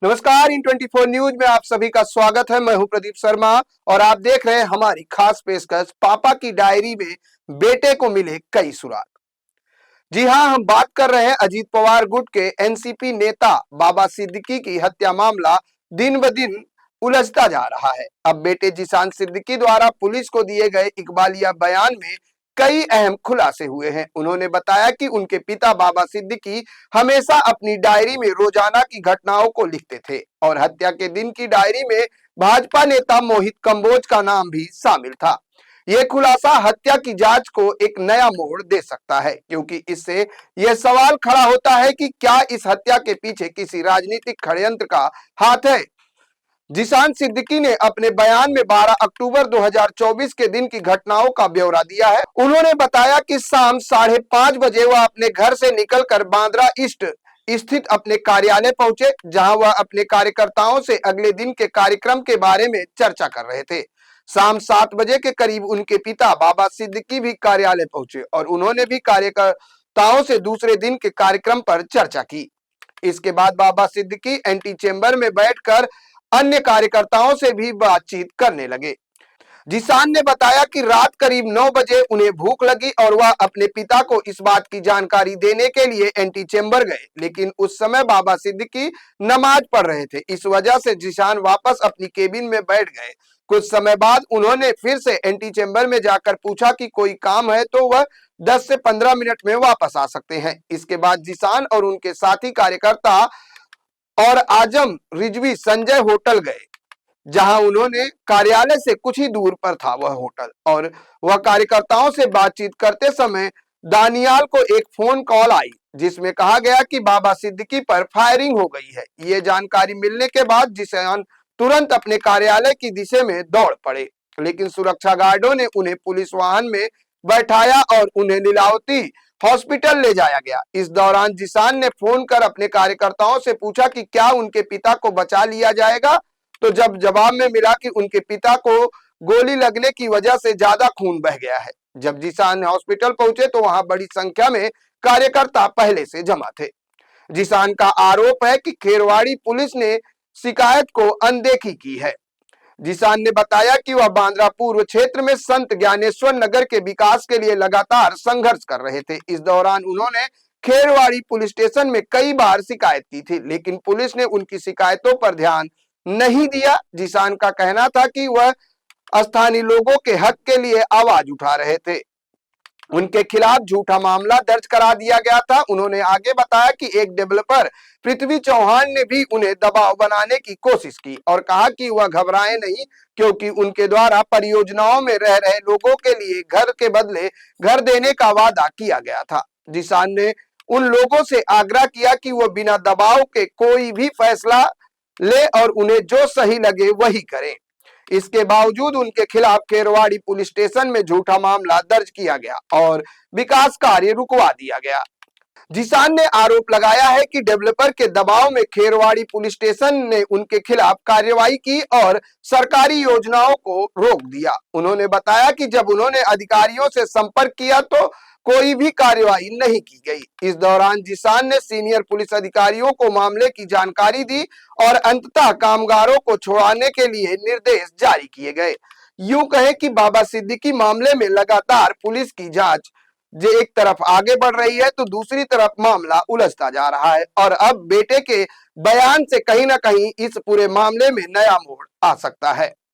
नमस्कार, इन 24 न्यूज में आप सभी का स्वागत है। मैं हूं प्रदीप शर्मा और आप देख रहे हैं हमारी खास पेशकश पापा की डायरी में बेटे को मिले कई सुराग। जी हां, हम बात कर रहे हैं अजीत पवार गुट के एनसीपी नेता बाबा सिद्दीकी की हत्या मामला दिन ब दिन उलझता जा रहा है। अब बेटे जिशान सिद्दीकी द्वारा पुलिस को दिए गए इकबालिया बयान में कई अहम खुलासे हुए हैं। उन्होंने बताया कि उनके पिता बाबा सिद्दीकी हमेशा अपनी डायरी में रोजाना की घटनाओं को लिखते थे और हत्या के दिन की डायरी में भाजपा नेता मोहित कंबोज का नाम भी शामिल था। ये खुलासा हत्या की जांच को एक नया मोड़ दे सकता है, क्योंकि इससे यह सवाल खड़ा होता है कि क्या इस हत्या के पीछे किसी राजनीतिक षड्यंत्र का हाथ है। जिशान सिद्दीकी ने अपने बयान में 12 अक्टूबर 2024 के दिन की घटनाओं का ब्यौरा दिया है। उन्होंने बताया कि शाम 5:30 बजे वह अपने घर से निकलकर बांद्रा ईस्ट स्थित अपने कार्यालय पहुंचे, जहां वह अपने कार्यकर्ताओं से अगले दिन के कार्यक्रम के बारे में चर्चा कर रहे थे। शाम 7 बजे के करीब उनके पिता बाबा सिद्दीकी भी कार्यालय पहुंचे और उन्होंने भी कार्यकर्ताओं से दूसरे दिन के कार्यक्रम पर चर्चा की। इसके बाद बाबा सिद्दीकी एंटी चेंबर में बैठकर अन्य कार्यकर्ताओं से भी बातचीत करने लगे। जिशान ने बताया कि रात करीब 9 बजे उन्हें भूख लगी और वह अपने पिता को इस बात की जानकारी देने के लिए एंटी चेंबर गए, लेकिन उस समय बाबा सिद्दीकी नमाज पढ़ रहे थे। इस वजह से जिशान वापस अपनी केबिन में बैठ गए। कुछ समय बाद उन्होंने फिर से एंटी चेंबर में जाकर पूछा कि कोई काम है तो वह 10 से 15 मिनट में वापस आ सकते हैं। इसके बाद जिशान और उनके साथी कार्यकर्ता और आजम रिजवी संजय होटल गए, जहां उन्होंने कार्यालय से कुछ ही दूर पर था वह होटल, और वह कार्यकर्ताओं से बातचीत करते समय दानियाल को एक फोन कॉल आई जिसमें कहा गया कि बाबा सिद्दीकी पर फायरिंग हो गई है। ये जानकारी मिलने के बाद जिशान तुरंत अपने कार्यालय की दिशा में दौड़ पड़े, लेकिन सुरक्षा गार्डों ने उन्हें पुलिस वाहन में बैठाया और उन्हें लीलावती हॉस्पिटल ले जाया गया। इस दौरान जिशान ने फोन कर अपने कार्यकर्ताओं से पूछा कि क्या उनके पिता को बचा लिया जाएगा, तो जब जवाब में मिला कि उनके पिता को गोली लगने की वजह से ज्यादा खून बह गया है। जब जिशान हॉस्पिटल पहुंचे तो वहां बड़ी संख्या में कार्यकर्ता पहले से जमा थे। जिशान का आरोप है कि खेरवाड़ी पुलिस ने शिकायत को अनदेखी की है। जिशान ने बताया कि वह बांद्रा पूर्व क्षेत्र में संत ज्ञानेश्वर नगर के विकास के लिए लगातार संघर्ष कर रहे थे। इस दौरान उन्होंने खेरवाड़ी पुलिस स्टेशन में कई बार शिकायत की थी, लेकिन पुलिस ने उनकी शिकायतों पर ध्यान नहीं दिया। जिशान का कहना था कि वह स्थानीय लोगों के हक के लिए आवाज उठा रहे थे। उनके खिलाफ झूठा मामला दर्ज करा दिया गया था। उन्होंने आगे बताया कि एक डेवलपर पृथ्वी चौहान ने भी उन्हें दबाव बनाने की कोशिश की और कहा कि वह घबराए नहीं, क्योंकि उनके द्वारा परियोजनाओं में रह रहे लोगों के लिए घर के बदले घर देने का वादा किया गया था। जिशान ने उन लोगों से आग्रह किया कि वह बिना दबाव के कोई भी फैसला ले और उन्हें जो सही लगे वही करें। इसके बावजूद उनके खिलाफ खेरवाड़ी पुलिस स्टेशन में झूठा मामला दर्ज किया गया और विकास कार्य रुकवा दिया गया। जिशान ने आरोप लगाया है कि डेवलपर के दबाव में खेरवाड़ी पुलिस स्टेशन ने उनके खिलाफ कार्रवाई की और सरकारी योजनाओं को रोक दिया। उन्होंने बताया कि जब उन्होंने अधिकारियों से संपर्क किया तो कोई भी कार्रवाई नहीं की गई। इस दौरान जिशान ने सीनियर पुलिस अधिकारियों को मामले की जानकारी दी और अंततः कामगारों को छुड़ाने के लिए निर्देश जारी किए गए। यूं कहें कि बाबा सिद्दीकी मामले में लगातार पुलिस की जांच जो एक तरफ आगे बढ़ रही है तो दूसरी तरफ मामला उलझता जा रहा है और अब बेटे के बयान से कहीं ना कहीं इस पूरे मामले में नया मोड़ आ सकता है।